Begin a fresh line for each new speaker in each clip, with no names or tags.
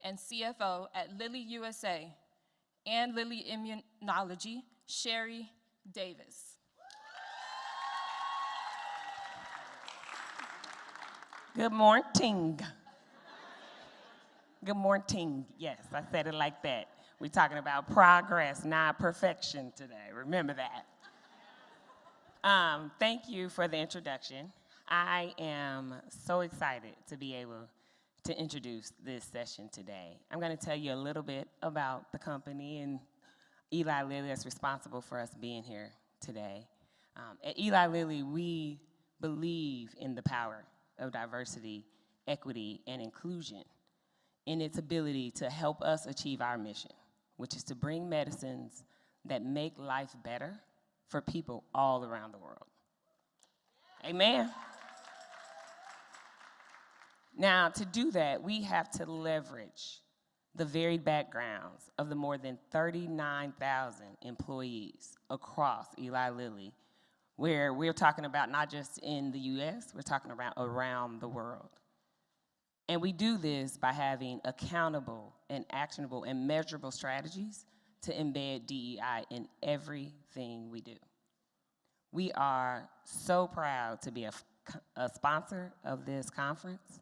and CFO at Lilly USA, and Lilly Immunology, Sherry Davis.
Good morning. Good morning. Yes, I said it like that. We're talking about progress, not perfection today. Remember that. Thank you for the introduction. I am so excited to be able to introduce this session today. I'm going to tell you a little bit about the company and Eli Lilly that's responsible for us being here today. At Eli Lilly, we believe in the power of diversity, equity, and inclusion in its ability to help us achieve our mission, which is to bring medicines that make life better for people all around the world. Amen. Now, to do that, we have to leverage the varied backgrounds of the more than 39,000 employees across Eli Lilly, where we're talking about not just in the US, we're talking about around the world. And we do this by having accountable and actionable and measurable strategies to embed DEI in everything we do. We are so proud to be a sponsor of this conference.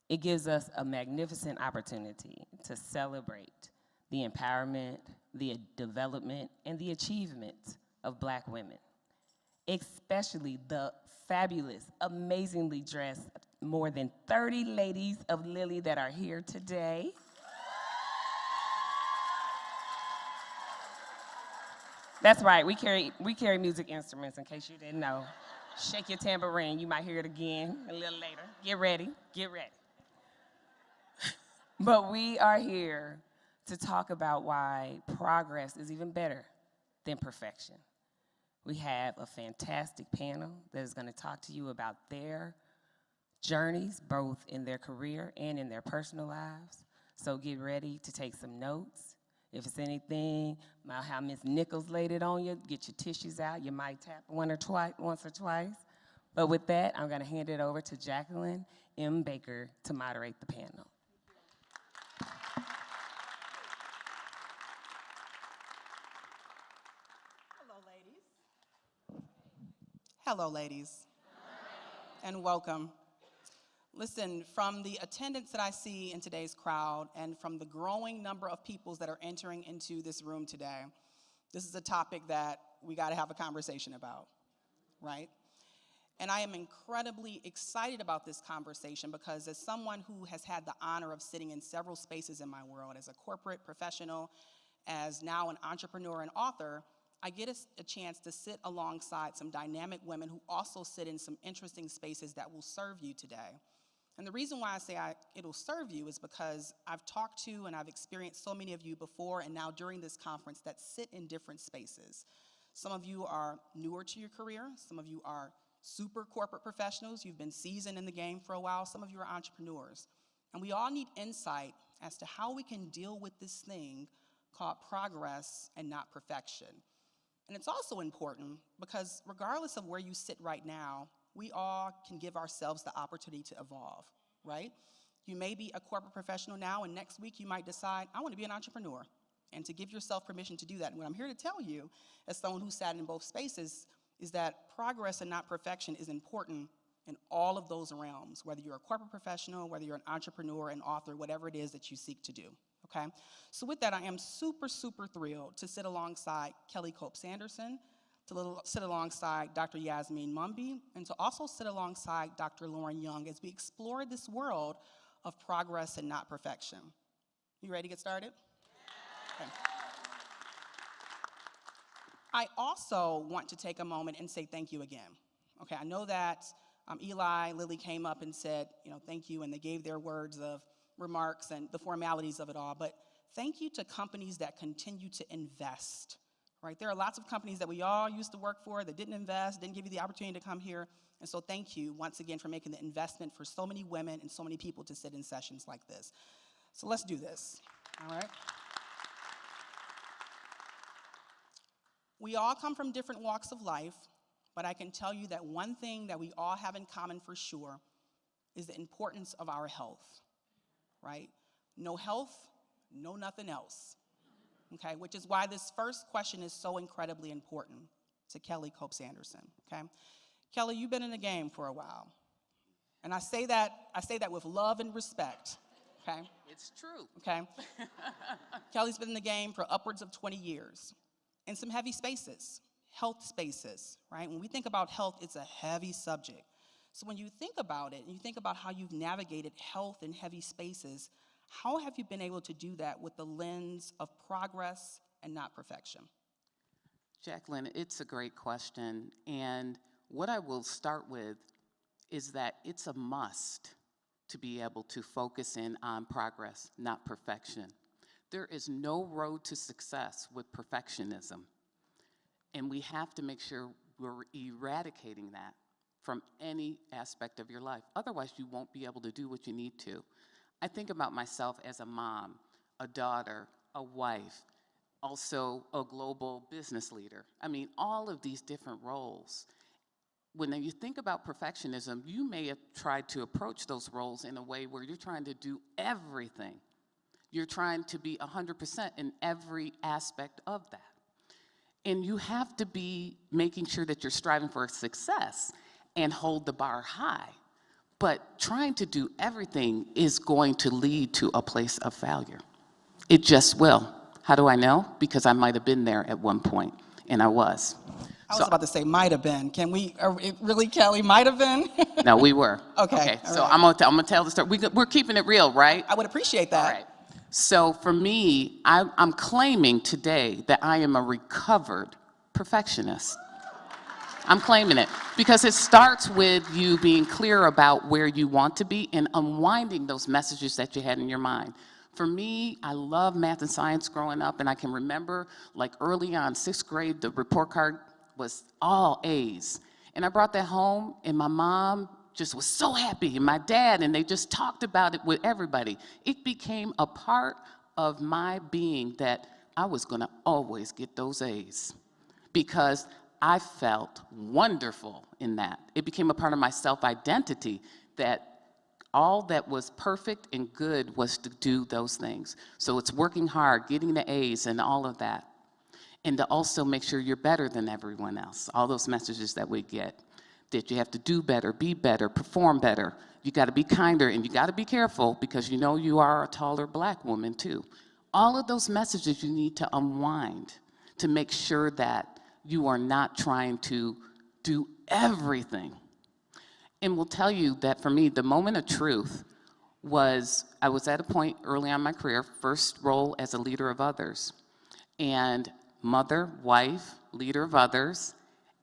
It gives us a magnificent opportunity to celebrate the empowerment, the development, and the achievement of Black women, especially the fabulous, amazingly dressed more than 30 ladies of Lilly that are here today. That's right, we carry music instruments in case you didn't know. Shake your tambourine, you might hear it again a little later. Get ready, get ready. But we are here to talk about why progress is even better than perfection. We have a fantastic panel that is going to talk to you about their journeys, both in their career and in their personal lives. So get ready to take some notes. If it's anything about how Ms. Nichols laid it on you, get your tissues out. You might tap once or twice. But with that, I'm going to hand it over to Jacqueline M. Baker to moderate the panel.
Hello, ladies, and welcome. Listen, from the attendance that I see in today's crowd and from the growing number of peoples that are entering into this room today, this is a topic that we got to have a conversation about, right? And I am incredibly excited about this conversation because as someone who has had the honor of sitting in several spaces in my world, as a corporate professional, as now an entrepreneur and author, I get a chance to sit alongside some dynamic women who also sit in some interesting spaces that will serve you today. And the reason why I say it'll serve you is because I've talked to and I've experienced so many of you before and now during this conference that sit in different spaces. Some of you are newer to your career. Some of you are super corporate professionals. You've been seasoned in the game for a while. Some of you are entrepreneurs. And we all need insight as to how we can deal with this thing called progress and not perfection. And it's also important because regardless of where you sit right now, we all can give ourselves the opportunity to evolve, right? You may be a corporate professional now, and next week you might decide, I want to be an entrepreneur, and to give yourself permission to do that. And what I'm here to tell you, as someone who sat in both spaces, is that progress and not perfection is important in all of those realms, whether you're a corporate professional, whether you're an entrepreneur, an author, whatever it is that you seek to do. Okay, so with that, I am super, super thrilled to sit alongside Kelly Cope-Sanderson, to sit alongside Dr. Yasmin Mumby, and to also sit alongside Dr. Lauren Young as we explore this world of progress and not perfection. You ready to get started? Okay. I also want to take a moment and say thank you again. Okay, I know that Eli Lilly came up and said, thank you, and they gave their words of remarks and the formalities of it all, but thank you to companies that continue to invest, right? There are lots of companies that we all used to work for that didn't invest, didn't give you the opportunity to come here, and so thank you once again for making the investment for so many women and so many people to sit in sessions like this. So let's do this, all right? We all come from different walks of life, but I can tell you that one thing that we all have in common for sure is the importance of our health. Right? No health, no nothing else. Okay, which is why this first question is so incredibly important to Kelly Copes Anderson. Okay, Kelly, you've been in the game for a while, and I say that with love and respect. Okay,
It's true.
okay. Kelly's been in the game for upwards of 20 years in some heavy spaces, health spaces, right? When we think about health, it's a heavy subject. So when you think about it, and you think about how you've navigated health in heavy spaces, how have you been able to do that with the lens of progress and not perfection?
Jacqueline, it's a great question. And what I will start with is that it's a must to be able to focus in on progress, not perfection. There is no road to success with perfectionism. And we have to make sure we're eradicating that from any aspect of your life. Otherwise, you won't be able to do what you need to. I think about myself as a mom, a daughter, a wife, also a global business leader. I mean, all of these different roles. When you think about perfectionism, you may have tried to approach those roles in a way where you're trying to do everything. You're trying to be 100% in every aspect of that. And you have to be making sure that you're striving for success and hold the bar high. But trying to do everything is going to lead to a place of failure. It just will. How do I know? Because I might have been there at one point, and I was.
I was about to say might have been. Can we, really, Kelly, might have been?
No, we were.
Okay,
So
right.
I'm gonna tell the story. We're keeping it real, right?
I would appreciate that.
All right. So for me, I'm claiming today that I am a recovered perfectionist. I'm claiming it because it starts with you being clear about where you want to be and unwinding those messages that you had in your mind. For me, I love math and science growing up, and I can remember like early on, 6th grade, the report card was all A's. And I brought that home, and my mom just was so happy, and my dad, and they just talked about it with everybody. It became a part of my being that I was gonna always get those A's because I felt wonderful in that. It became a part of my self-identity that all that was perfect and good was to do those things. So it's working hard, getting the A's and all of that. And to also make sure you're better than everyone else. All those messages that we get, that you have to do better, be better, perform better. You gotta be kinder, and you gotta be careful because you know you are a taller black woman too. All of those messages you need to unwind to make sure that you are not trying to do everything. And will tell you that for me, the moment of truth was, I was at a point early on in my career, first role as a leader of others. And mother, wife, leader of others,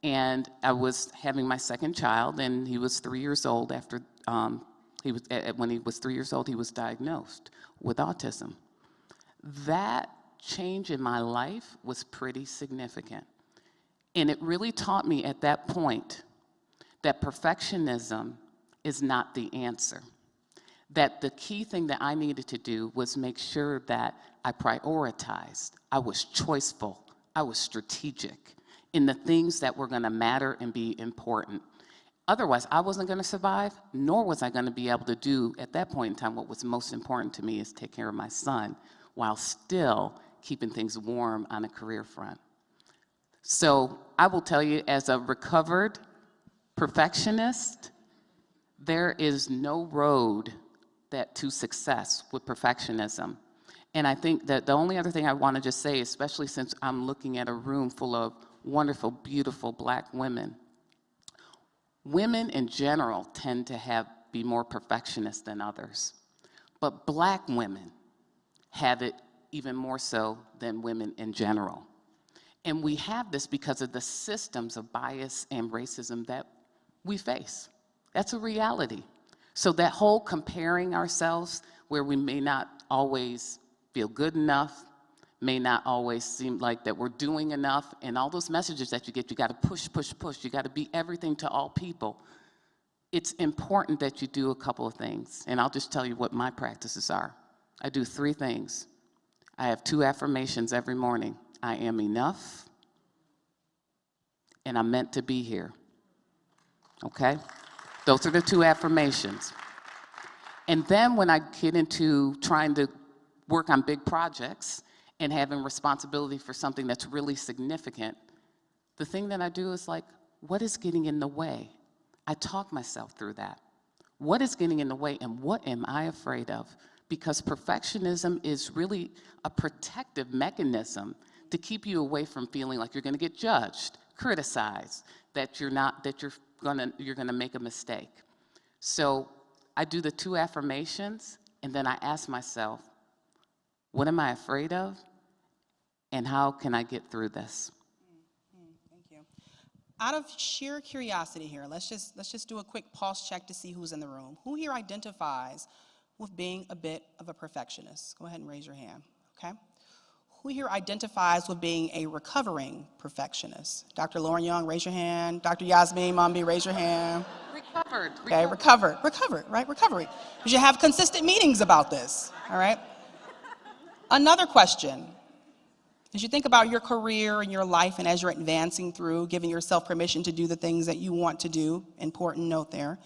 and I was having my second child, and he was 3 years old after, when he was 3 years old, he was diagnosed with autism. That change in my life was pretty significant. And it really taught me at that point that perfectionism is not the answer. That the key thing that I needed to do was make sure that I prioritized, I was choiceful, I was strategic in the things that were gonna matter and be important. Otherwise, I wasn't gonna survive, nor was I gonna be able to do, at that point in time, what was most important to me is take care of my son while still keeping things warm on a career front. So I will tell you, as a recovered perfectionist, there is no road to success with perfectionism. And I think that the only other thing I want to just say, especially since I'm looking at a room full of wonderful, beautiful black women, women in general tend to be more perfectionist than others. But black women have it even more so than women in general. And we have this because of the systems of bias and racism that we face. That's a reality. So that whole comparing ourselves, where we may not always feel good enough, may not always seem like that we're doing enough, and all those messages that you get, you gotta push, push, push, you gotta be everything to all people. It's important that you do a couple of things, and I'll just tell you what my practices are. I do 3 things. I have 2 affirmations every morning. I am enough, and I'm meant to be here. Okay? Those are the 2 affirmations. And then when I get into trying to work on big projects and having responsibility for something that's really significant, the thing that I do is like, what is getting in the way? I talk myself through that. What is getting in the way and what am I afraid of? Because perfectionism is really a protective mechanism to keep you away from feeling like you're going to get judged, criticized, that you're going to make a mistake. So I do the 2 affirmations, and then I ask myself, what am I afraid of, and how can I get through this?
Thank you. Out of sheer curiosity here, let's just do a quick pulse check to see who's in the room. Who here identifies with being a bit of a perfectionist? Go ahead and raise your hand, okay? Who here identifies with being a recovering perfectionist? Dr. Lauren Young, raise your hand. Dr. Yasmin Mumby, raise your hand.
Recovered.
Okay, recovered, right? Recovery. You should have consistent meetings about this, all right? Another question. As you think about your career and your life and as you're advancing through, giving yourself permission to do the things that you want to do, important note there,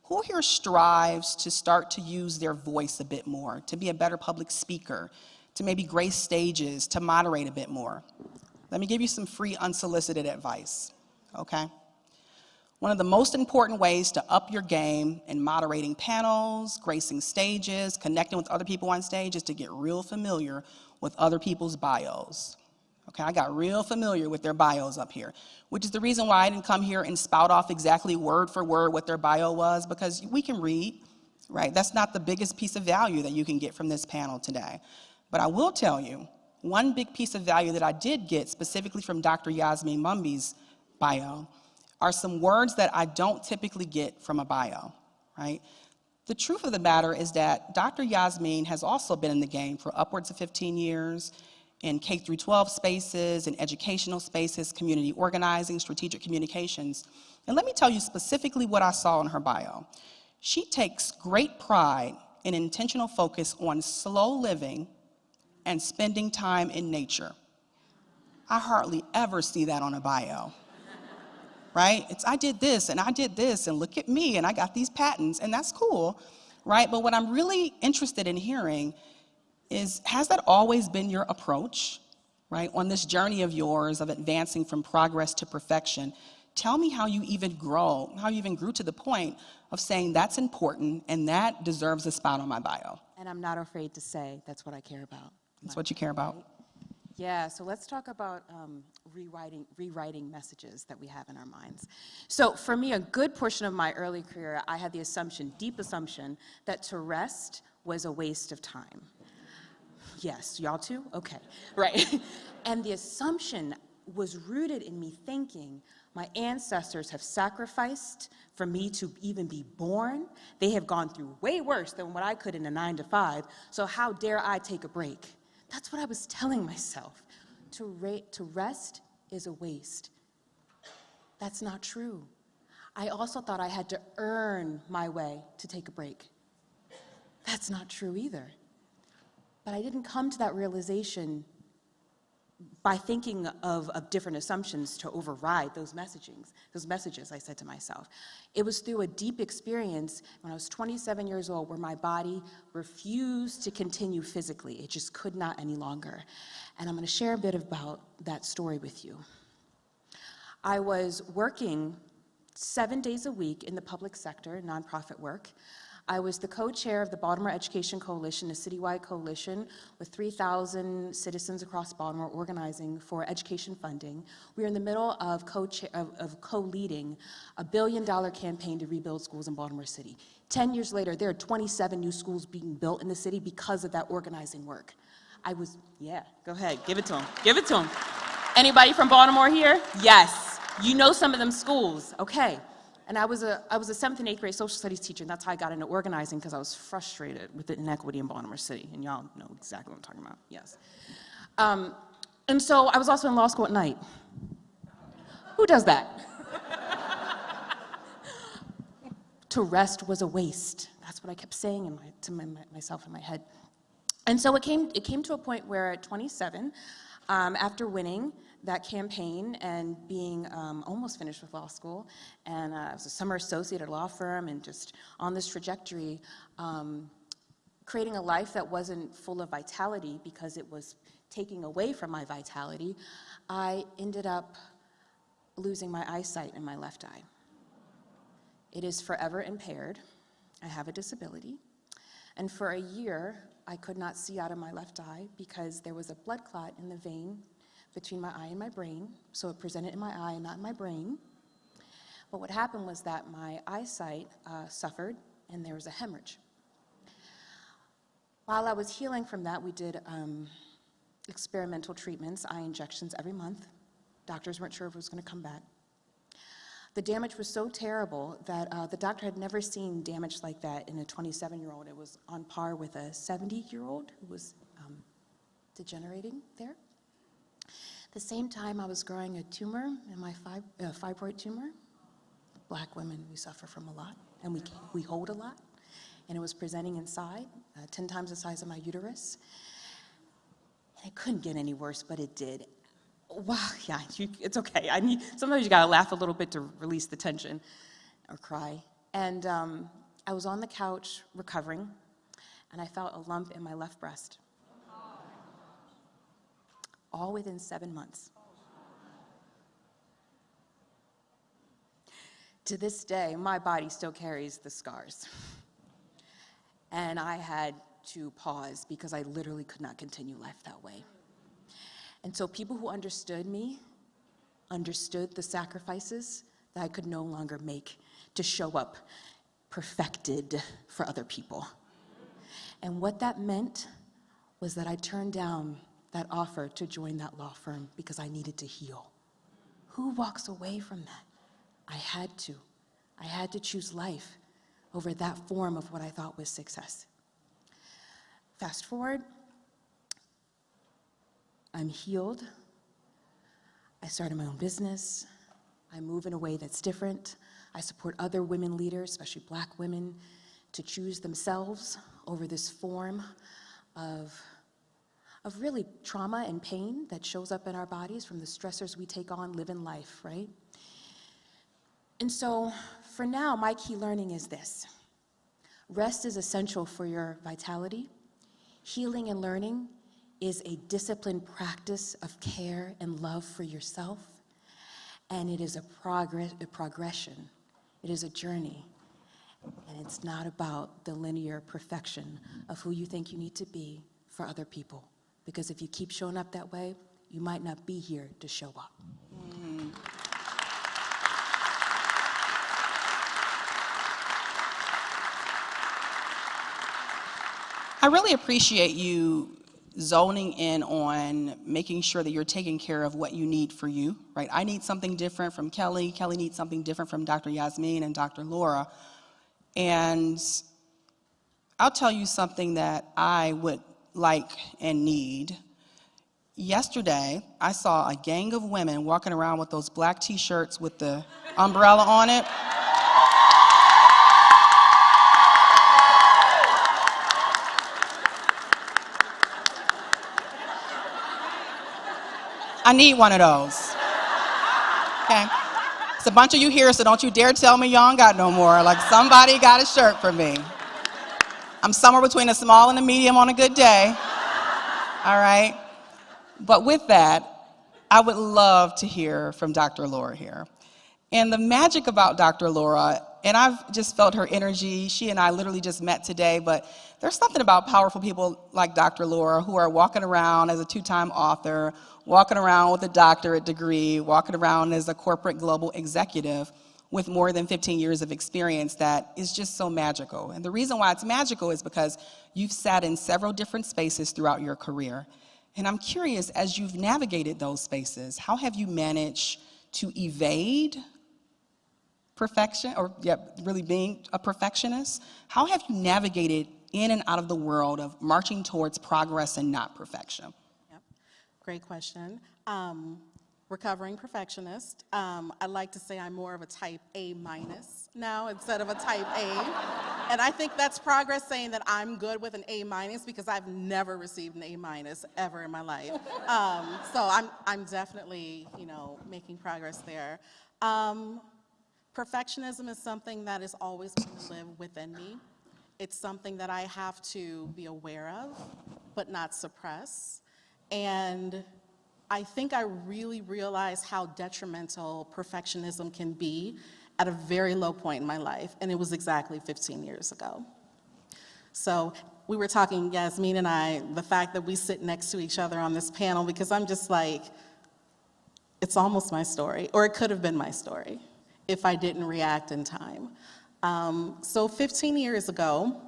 who here strives to start to use their voice a bit more, to be a better public speaker, to maybe grace stages, to moderate a bit more? Let me give you some free unsolicited advice, okay? One of the most important ways to up your game in moderating panels, gracing stages, connecting with other people on stage is to get real familiar with other people's bios. Okay, I got real familiar with their bios up here, which is the reason why I didn't come here and spout off exactly word for word what their bio was, because we can read, right? That's not the biggest piece of value that you can get from this panel today. But I will tell you, one big piece of value that I did get specifically from Dr. Yasmin Mumby's bio are some words that I don't typically get from a bio, right? The truth of the matter is that Dr. Yasmin has also been in the game for upwards of 15 years in K through 12 spaces, in educational spaces, community organizing, strategic communications. And let me tell you specifically what I saw in her bio. She takes great pride in intentional focus on slow living and spending time in nature. I hardly ever see that on a bio. Right? It's I did this and look at me and I got these patents, and that's cool, right? But what I'm really interested in hearing is, has that always been your approach, right? On this journey of yours of advancing from progress to perfection, tell me how you even grew to the point of saying that's important and that deserves a spot on my bio.
And I'm not afraid to say that's what I care about.
That's what you care about.
Yeah, so let's talk about rewriting messages that we have in our minds. So for me, a good portion of my early career, I had the assumption, deep assumption, that to rest was a waste of time. Yes, y'all too? Okay, right. And the assumption was rooted in me thinking, my ancestors have sacrificed for me to even be born. They have gone through way worse than what I could in a 9-to-5, so how dare I take a break? That's what I was telling myself. To rest is a waste. That's not true. I also thought I had to earn my way to take a break. That's not true either. But I didn't come to that realization by thinking of different assumptions to override those messages, I said to myself. It was through a deep experience when I was 27 years old where my body refused to continue physically. It just could not any longer. And I'm going to share a bit about that story with you. I was working 7 days a week in the public sector, nonprofit work. I was the co-chair of the Baltimore Education Coalition, a citywide coalition with 3,000 citizens across Baltimore organizing for education funding. We were in the middle of co-leading a $1 billion campaign to rebuild schools in Baltimore City. 10 years later, there are 27 new schools being built in the city because of that organizing work. Yeah, go ahead, give it to them. Anybody from Baltimore here? Yes, you know some of them schools, okay. And I was a 7th and 8th grade social studies teacher, and that's how I got into organizing, because I was frustrated with the inequity in Baltimore City. And y'all know exactly what I'm talking about, yes. And so I was also in law school at night. Who does that? To rest was a waste. That's what I kept saying to myself in my head. And so it came to a point where at 27, after winning that campaign and being almost finished with law school, and I was a summer associate at a law firm and just on this trajectory, creating a life that wasn't full of vitality because it was taking away from my vitality, I ended up losing my eyesight in my left eye. It is forever impaired. I have a disability. And for a year, I could not see out of my left eye because there was a blood clot in the vein between my eye and my brain, so it presented in my eye and not in my brain. But what happened was that my eyesight suffered, and there was a hemorrhage. While I was healing from that, we did experimental treatments, eye injections every month. Doctors weren't sure if it was going to come back. The damage was so terrible that the doctor had never seen damage like that in a 27-year-old. It was on par with a 70-year-old who was degenerating there. At the same time, I was growing a tumor in my fibroid tumor. Black women, we suffer from a lot, and we hold a lot. And it was presenting inside, 10 times the size of my uterus. And it couldn't get any worse, but it did. Wow, yeah, it's okay. Sometimes you gotta laugh a little bit to release the tension or cry. And I was on the couch recovering, and I felt a lump in my left breast. All within 7 months. To this day, my body still carries the scars. And I had to pause because I literally could not continue life that way. And so people who understood me understood the sacrifices that I could no longer make to show up perfected for other people. And what that meant was that I turned down that offer to join that law firm because I needed to heal. Who walks away from that? I had to. I had to choose life over that form of what I thought was success. Fast forward, I'm healed. I started my own business. I move in a way that's different. I support other women leaders, especially Black women, to choose themselves over this form of really trauma and pain that shows up in our bodies from the stressors we take on living life, right? And so for now, my key learning is this. Rest is essential for your vitality. Healing and learning is a disciplined practice of care and love for yourself. And it is a progression. It is a journey. And it's not about the linear perfection of who you think you need to be for other people. Because if you keep showing up that way, you might not be here to show up.
I really appreciate you zoning in on making sure that you're taking care of what you need for you, right? I need something different from Kelly. Kelly needs something different from Dr. Yasmin and Dr. Laura. And I'll tell you something that I would like and need. Yesterday, I saw a gang of women walking around with those black t-shirts with the umbrella on it. I need one of those. Okay? It's a bunch of you here, so don't you dare tell me y'all ain't got no more. Like, somebody got a shirt for me. I'm somewhere between a small and a medium on a good day. All right? But with that, I would love to hear from Dr. Laura here. And the magic about Dr. Laura, and I've just felt her energy. She and I literally just met today, but there's something about powerful people like Dr. Laura who are walking around as a 2-time author, walking around with a doctorate degree, walking around as a corporate global executive with more than 15 years of experience that is just so magical. And the reason why it's magical is because you've sat in several different spaces throughout your career. And I'm curious, as you've navigated those spaces, how have you managed to evade perfection, or really being a perfectionist? How have you navigated in and out of the world of marching towards progress and not perfection?
Yep. Great question. Recovering perfectionist. I like to say I'm more of a type A- now instead of a type A. And I think that's progress, saying that I'm good with an A- because I've never received an A- ever in my life. So I'm definitely, making progress there. Perfectionism is something that is always going to live within me. It's something that I have to be aware of, but not suppress. And I think I really realized how detrimental perfectionism can be at a very low point in my life, and it was exactly 15 years ago. So we were talking, Yasmin and I, the fact that we sit next to each other on this panel, because I'm just like, it's almost my story, or it could have been my story if I didn't react in time. So 15 years ago,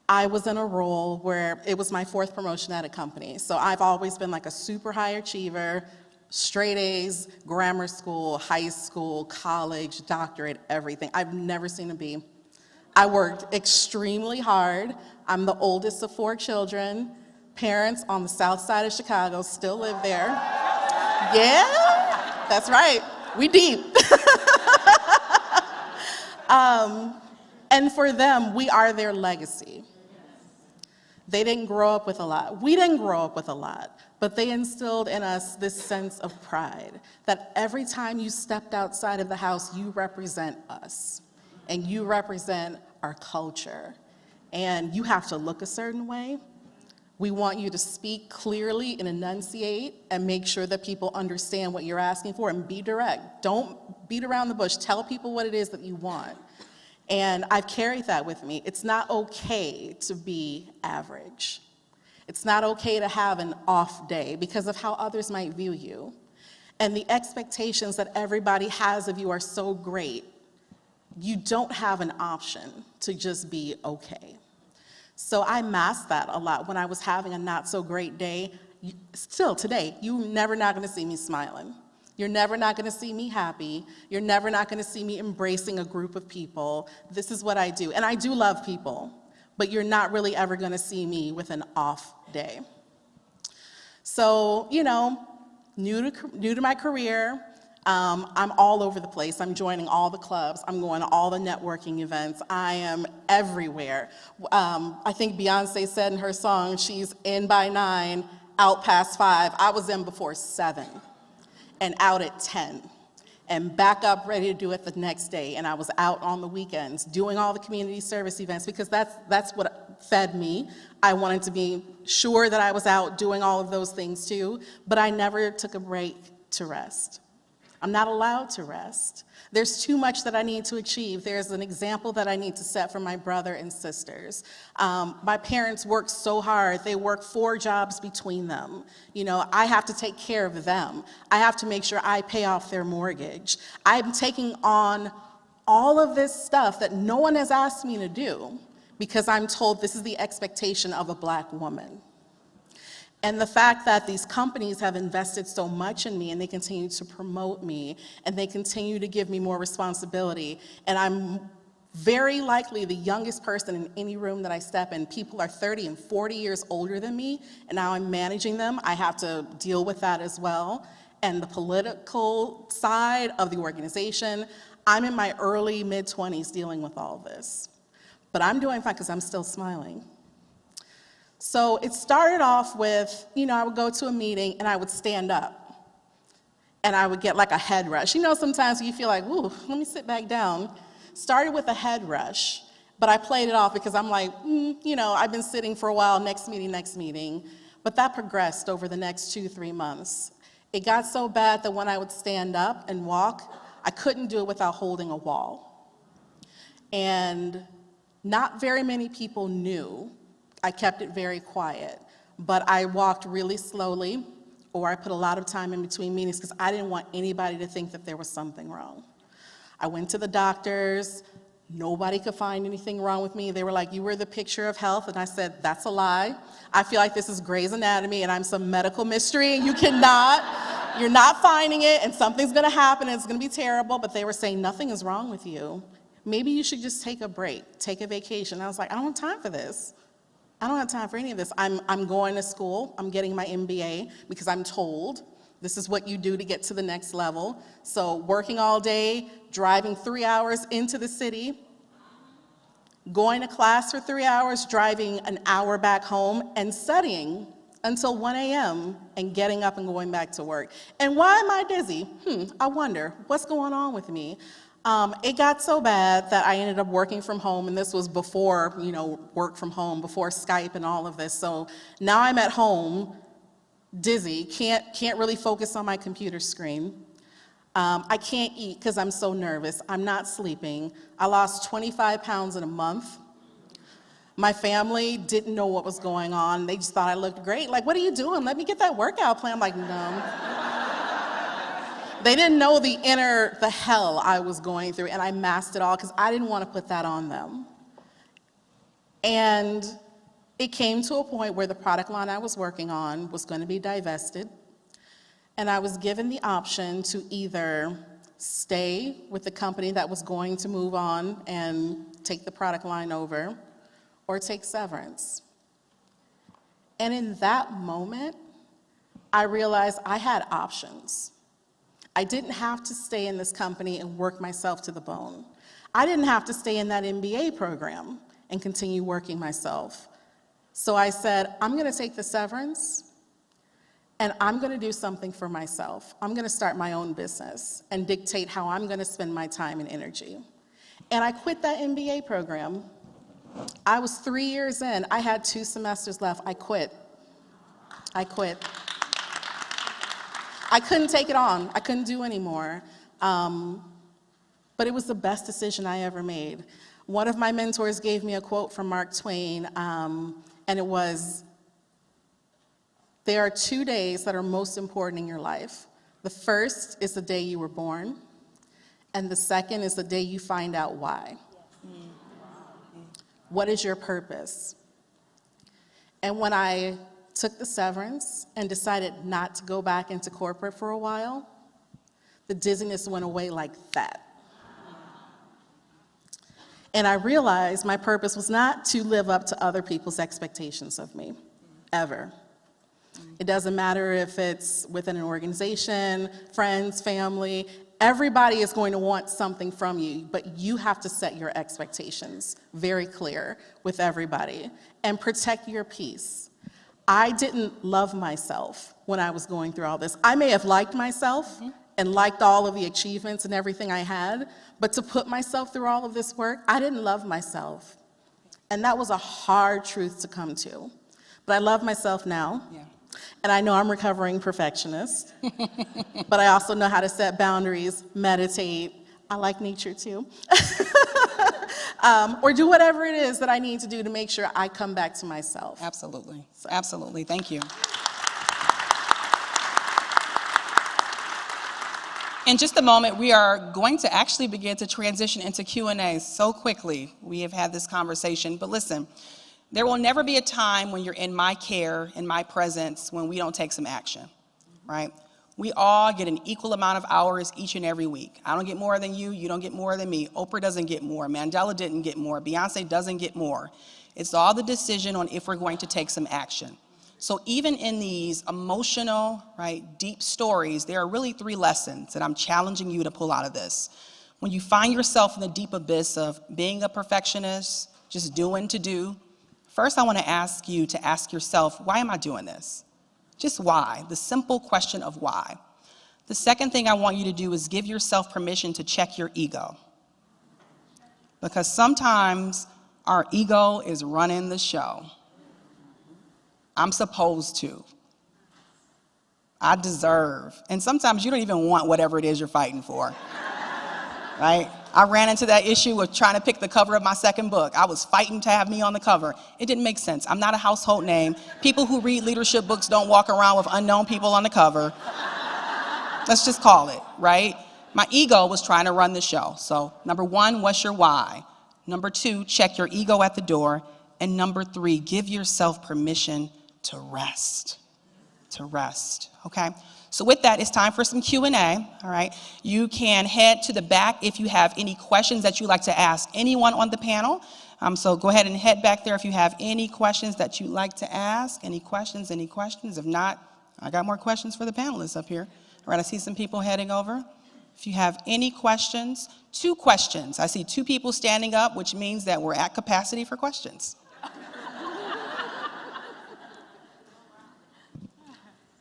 I was in a role where it was my 4th promotion at a company. So I've always been like a super high achiever, straight A's, grammar school, high school, college, doctorate, everything. I've never seen a B. I worked extremely hard. I'm the oldest of 4 children. Parents on the south side of Chicago still live there. Yeah, that's right. We deep. And for them, we are their legacy. They didn't grow up with a lot. We didn't grow up with a lot, but they instilled in us this sense of pride that every time you stepped outside of the house, you represent us and you represent our culture. And you have to look a certain way. We want you to speak clearly and enunciate and make sure that people understand what you're asking for, and be direct. Don't beat around the bush. Tell people what it is that you want. And I've carried that with me. It's not okay to be average. It's not okay to have an off day because of how others might view you. And the expectations that everybody has of you are so great, you don't have an option to just be okay. So I masked that a lot when I was having a not so great day. Still today, you're never not gonna see me smiling. You're never not gonna see me happy. You're never not gonna see me embracing a group of people. This is what I do. And I do love people, but you're not really ever gonna see me with an off day. So, you know, new to my career, I'm all over the place. I'm joining all the clubs. I'm going to all the networking events. I am everywhere. I think Beyonce said in her song, she's in by 9, out past 5. I was in before 7 and out at 10 and back up ready to do it the next day. And I was out on the weekends doing all the community service events because that's what fed me. I wanted to be sure that I was out doing all of those things too, but I never took a break to rest. I'm not allowed to rest. There's too much that I need to achieve. There's an example that I need to set for my brother and sisters. My parents work so hard. They work 4 jobs between them. You know, I have to take care of them. I have to make sure I pay off their mortgage. I'm taking on all of this stuff that no one has asked me to do because I'm told this is the expectation of a Black woman. And the fact that these companies have invested so much in me and they continue to promote me and they continue to give me more responsibility, and I'm very likely the youngest person in any room that I step in. People are 30 and 40 years older than me, and now I'm managing them. I have to deal with that as well. And the political side of the organization, I'm in my early, mid-20s dealing with all this. But I'm doing fine because I'm still smiling. So it started off with, you know, I would go to a meeting and I would stand up and I would get like a head rush. You know, sometimes you feel like, ooh, let me sit back down. Started with a head rush, but I played it off because I'm like, you know, I've been sitting for a while, next meeting. But that progressed over the next 2-3 months. It got so bad that when I would stand up and walk, I couldn't do it without holding a wall. And not very many people knew. I kept it very quiet, but I walked really slowly, or I put a lot of time in between meetings because I didn't want anybody to think that there was something wrong. I went to the doctors. Nobody could find anything wrong with me. They were like, you were the picture of health, and I said, that's a lie. I feel like this is Grey's Anatomy, and I'm some medical mystery, and you're not finding it, and something's gonna happen, and it's gonna be terrible, but they were saying, nothing is wrong with you. Maybe you should just take a break, take a vacation. I was like, I don't have time for this. I don't have time for any of this. I'm going to school. I'm getting my MBA because I'm told this is what you do to get to the next level. So working all day, driving 3 hours into the city, going to class for 3 hours, driving an hour back home, and studying until 1 a.m. and getting up and going back to work. And why am I dizzy? I wonder, what's going on with me? It got so bad that I ended up working from home, and this was before, work from home, before Skype and all of this. So now I'm at home, dizzy, can't really focus on my computer screen. I can't eat because I'm so nervous. I'm not sleeping. I lost 25 pounds in a month. My family didn't know what was going on. They just thought I looked great. Like, what are you doing? Let me get that workout plan. I'm like, no. They didn't know the hell I was going through, and I masked it all because I didn't want to put that on them. And it came to a point where the product line I was working on was going to be divested, and I was given the option to either stay with the company that was going to move on and take the product line over, or take severance. And in that moment, I realized I had options. I didn't have to stay in this company and work myself to the bone. I didn't have to stay in that MBA program and continue working myself. So I said, I'm going to take the severance, and I'm going to do something for myself. I'm going to start my own business and dictate how I'm going to spend my time and energy. And I quit that MBA program. I was 3 years in. I had 2 semesters left. I quit. I couldn't take it on. I couldn't do anymore. But it was the best decision I ever made. One of my mentors gave me a quote from Mark Twain, and it was, there are 2 days that are most important in your life. The first is the day you were born, and the second is the day you find out why. What is your purpose? And when I took the severance and decided not to go back into corporate for a while, the dizziness went away like that. And I realized my purpose was not to live up to other people's expectations of me, ever. It doesn't matter if it's within an organization, friends, family, everybody is going to want something from you, but you have to set your expectations very clear with everybody and protect your peace. I didn't love myself when I was going through all this. I may have liked myself and liked all of the achievements and everything I had, but to put myself through all of this work, I didn't love myself. And that was a hard truth to come to. But I love myself now. Yeah. And I know I'm a recovering perfectionist, but I also know how to set boundaries, meditate. I like nature too. Or do whatever it is that I need to do to make sure I come back to myself.
Absolutely. Absolutely. Thank you. In just a moment, we are going to actually begin to transition into Q&A so quickly. We have had this conversation, but listen, there will never be a time when you're in my care, in my presence, when we don't take some action, right? We all get an equal amount of hours each and every week. I don't get more than you, you don't get more than me. Oprah doesn't get more, Mandela didn't get more, Beyonce doesn't get more. It's all the decision on if we're going to take some action. So even in these emotional, right, deep stories, there are really 3 lessons that I'm challenging you to pull out of this. When you find yourself in the deep abyss of being a perfectionist, just doing to do, first I want to ask you to ask yourself, why am I doing this? Just why, the simple question of why. The second thing I want you to do is give yourself permission to check your ego. Because sometimes our ego is running the show. I'm supposed to. I deserve. And sometimes you don't even want whatever it is you're fighting for, right? I ran into that issue with trying to pick the cover of my second book. I was fighting to have me on the cover. It didn't make sense. I'm not a household name. People who read leadership books don't walk around with unknown people on the cover. Let's just call it, right? My ego was trying to run the show. So number 1, what's your why? Number 2, check your ego at the door. And number 3, give yourself permission to rest, okay? So with that, it's time for some Q&A, all right? You can head to the back if you have any questions that you'd like to ask anyone on the panel. So go ahead and head back there if you have any questions that you'd like to ask. Any questions? If not, I got more questions for the panelists up here. All right, I see some people heading over. If you have any questions, 2 questions. I see 2 people standing up, which means that we're at capacity for questions.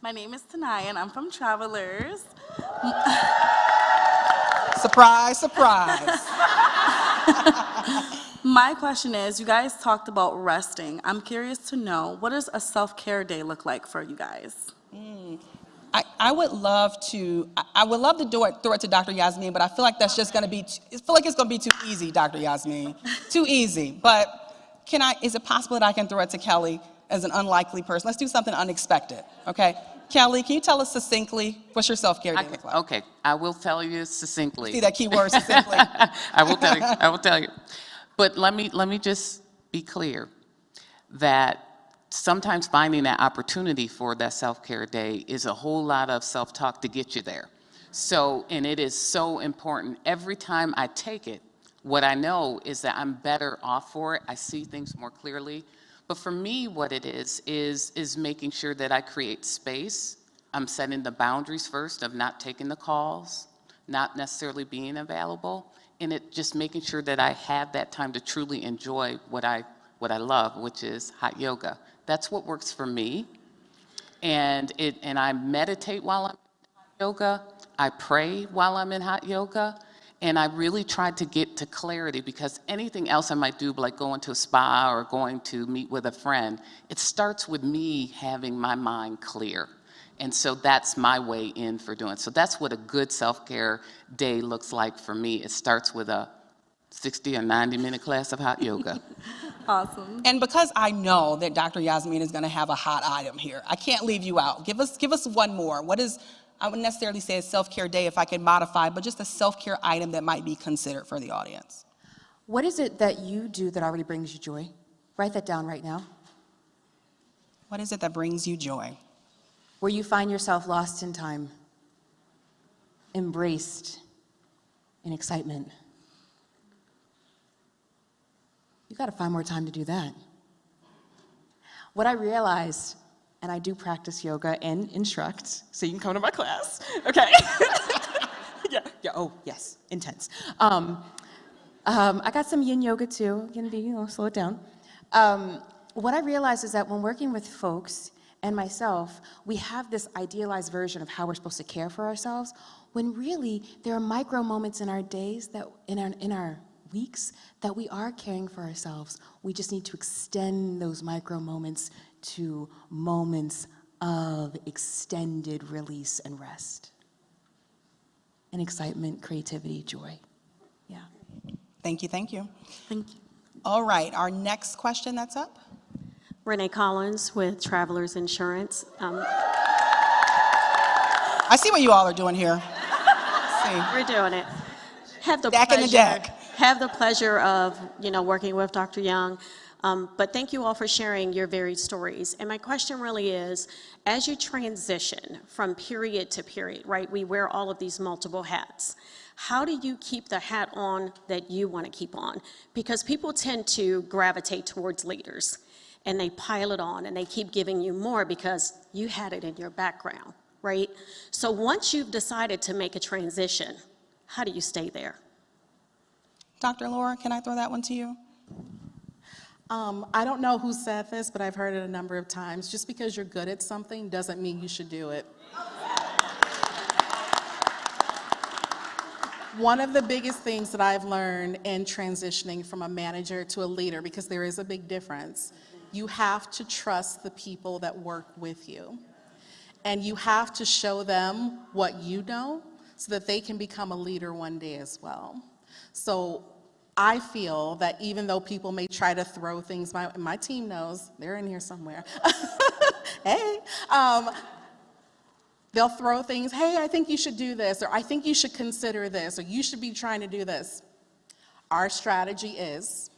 My name is Tanaya, and I'm from Travelers.
Surprise, surprise.
My question is, you guys talked about resting. I'm curious to know, what does a self-care day look like for you guys?
I would love to throw it to Dr. Yasmin, but I feel like that's just going to be, I feel like it's going to be too easy, Dr. Yasmin. Too easy. But is it possible that I can throw it to Kelly as an unlikely person? Let's do something unexpected, okay? Kelly, can you tell us succinctly what's your self-care day look like?
Okay, I will tell you succinctly.
See that key word, succinctly?
I will tell you. But let me just be clear that sometimes finding that opportunity for that self-care day is a whole lot of self-talk to get you there. So, and it is so important. Every time I take it, what I know is that I'm better off for it. I see things more clearly. But for me, what it is making sure that I create space. I'm setting the boundaries first of not taking the calls, not necessarily being available, and it just making sure that I have that time to truly enjoy what I love, which is hot yoga. That's what works for me. And I meditate while I'm in hot yoga. I pray while I'm in hot yoga. And I really tried to get to clarity, because anything else I might do, like going to a spa or going to meet with a friend, it starts with me having my mind clear. And so that's my way in for doing it. So that's what a good self-care day looks like for me. It starts with a 60 or 90-minute class of hot yoga.
Awesome.
And because I know that Dr. Yasmin is going to have a hot item here, I can't leave you out. Give us one more. What is, I wouldn't necessarily say a self-care day if I could modify, but just a self-care item that might be considered for the audience.
What is it that you do that already brings you joy? Write that down right now.
What is it that brings you joy?
Where you find yourself lost in time, embraced in excitement. You got to find more time to do that. What I realized, and I do practice yoga and instruct, so you can come to my class, okay? yeah, oh, yes, intense. I got some yin yoga too, slow it down. What I realized is that when working with folks and myself, we have this idealized version of how we're supposed to care for ourselves, when really there are micro moments in our days, that in our weeks, that we are caring for ourselves. We just need to extend those micro moments to moments of extended release and rest. And excitement, creativity, joy. Yeah.
Thank you, thank you.
Thank you.
All right, our next question that's up.
Renee Collins with Travelers Insurance.
I see what you all are doing here.
We're doing it. Have the
Deck in the deck.
Have the pleasure of, working with Dr. Young. But thank you all for sharing your varied stories. And my question really is, as you transition from period to period, right, we wear all of these multiple hats. How do you keep the hat on that you want to keep on? Because people tend to gravitate towards leaders, and they pile it on, and they keep giving you more because you had it in your background, right? So once you've decided to make a transition, how do you stay there?
Dr. Laura, can I throw that one to you?
I don't know who said this, but I've heard it a number of times. Just because you're good at something doesn't mean you should do it. One of the biggest things that I've learned in transitioning from a manager to a leader, because there is a big difference, you have to trust the people that work with you. And you have to show them what you know so that they can become a leader one day as well. So I feel that even though people may try to throw things, my team knows, they're in here somewhere. Hey, they'll throw things, hey, I think you should do this, or I think you should consider this, or you should be trying to do this. Our strategy is,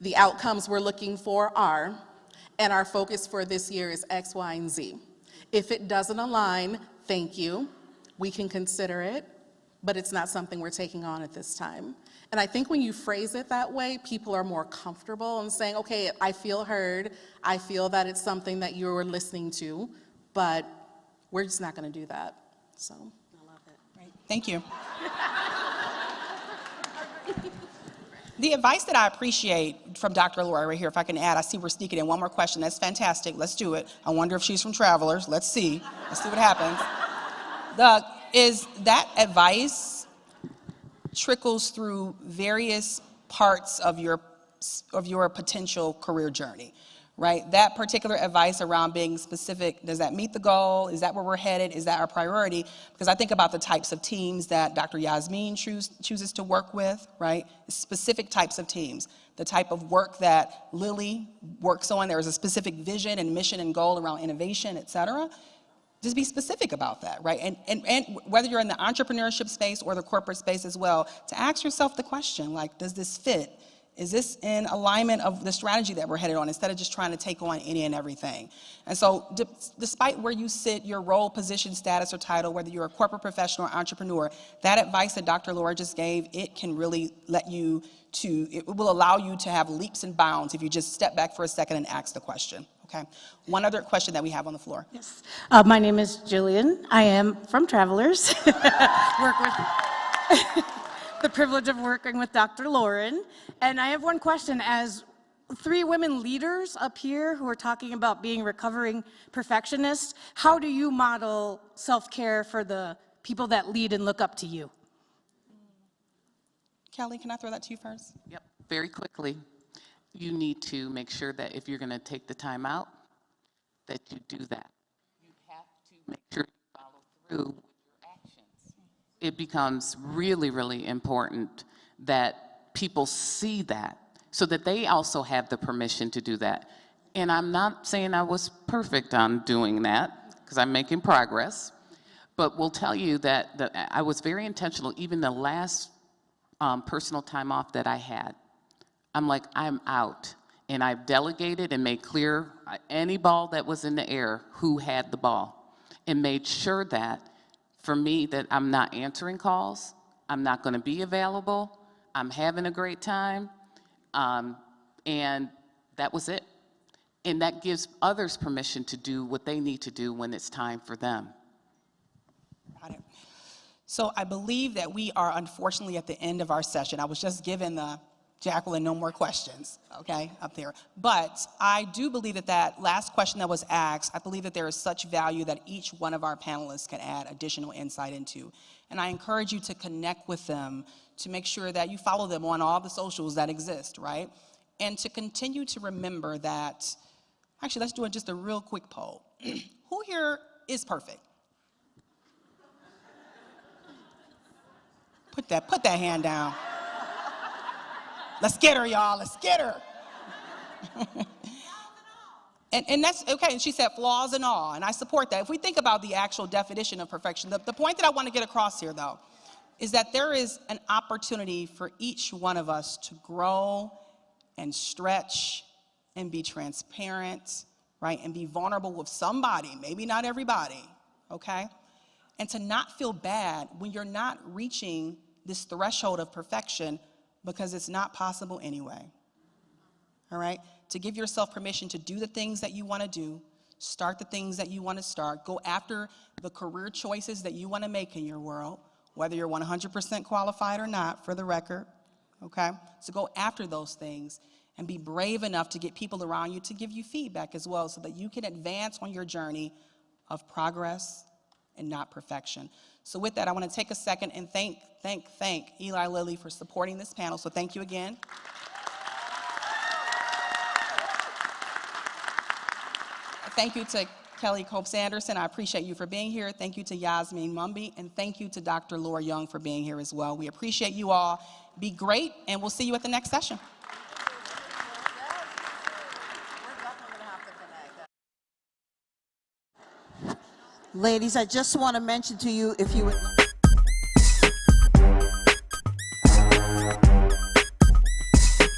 the outcomes we're looking for are, and our focus for this year is X, Y, and Z. If it doesn't align, thank you. We can consider it, but it's not something we're taking on at this time. And I think when you phrase it that way, people are more comfortable in saying, okay, I feel heard. I feel that it's something that you're listening to, but we're just not going to do that. So, I love it.
Right. Thank you. The advice that I appreciate from Dr. Laura right here, if I can add, I see we're sneaking in one more question. That's fantastic. Let's do it. I wonder if she's from Travelers. Let's see. Let's see what happens. Is that advice trickles through various parts of your potential career journey, right? That particular advice around being specific, does that meet the goal? Is that where we're headed? Is that our priority? Because I think about the types of teams that Dr. Yasmin chooses to work with, right? Specific types of teams. The type of work that Lilly works on, there is a specific vision and mission and goal around innovation, et cetera. Just be specific about that, right? And whether you're in the entrepreneurship space or the corporate space as well, to ask yourself the question, like, does this fit? Is this in alignment of the strategy that we're headed on, instead of just trying to take on any and everything? And so despite where you sit, your role, position, status, or title, whether you're a corporate professional or entrepreneur, that advice that Dr. Laura just gave, it can really it will allow you to have leaps and bounds if you just step back for a second and ask the question, okay? One other question that we have on the floor.
Yes. My name is Jillian. I am from Travelers. Work with the privilege of working with Dr. Lauren. And I have one question. As 3 women leaders up here who are talking about being recovering perfectionists, how do you model self-care for the people that lead and look up to you?
Kelly, can I throw that to you first?
Yep, very quickly. You need to make sure that if you're going to take the time out, that you do that. You have to make sure you follow through with your actions. It becomes really, really important that people see that so that they also have the permission to do that. And I'm not saying I was perfect on doing that, because I'm making progress, but will tell you that I was very intentional. Even the last personal time off that I had, I'm like, I'm out. And I've delegated and made clear any ball that was in the air who had the ball, and made sure that for me that I'm not answering calls, I'm not going to be available, I'm having a great time, and that was it. And that gives others permission to do what they need to do when it's time for them.
Got it. So I believe that we are unfortunately at the end of our session. I was just given the Jacqueline, no more questions, okay, up there. But I do believe that that last question that was asked, I believe that there is such value that each one of our panelists can add additional insight into. And I encourage you to connect with them, to make sure that you follow them on all the socials that exist, right? And to continue to remember that, actually, let's do just a real quick poll. Who here is perfect? Put that hand down. Let's get her, y'all. Let's get her. and that's okay. And she said flaws and all, and I support that. If we think about the actual definition of perfection, the point that I want to get across here, though, is that there is an opportunity for each one of us to grow and stretch and be transparent, right, and be vulnerable with somebody, maybe not everybody, okay? And to not feel bad when you're not reaching this threshold of perfection because it's not possible anyway, all right? To give yourself permission to do the things that you want to do, start the things that you want to start, go after the career choices that you want to make in your world, whether you're 100% qualified or not, for the record, okay? So go after those things and be brave enough to get people around you to give you feedback as well so that you can advance on your journey of progress and not perfection. So with that, I want to take a second and thank Eli Lilly for supporting this panel. So thank you again. Thank you to Kelly Copes-Anderson. I appreciate you for being here. Thank you to Yasmin Mumby, and thank you to Dr. Laura Young for being here as well. We appreciate you all. Be great, and we'll see you at the next session.
Ladies, I just want to mention to you, if you would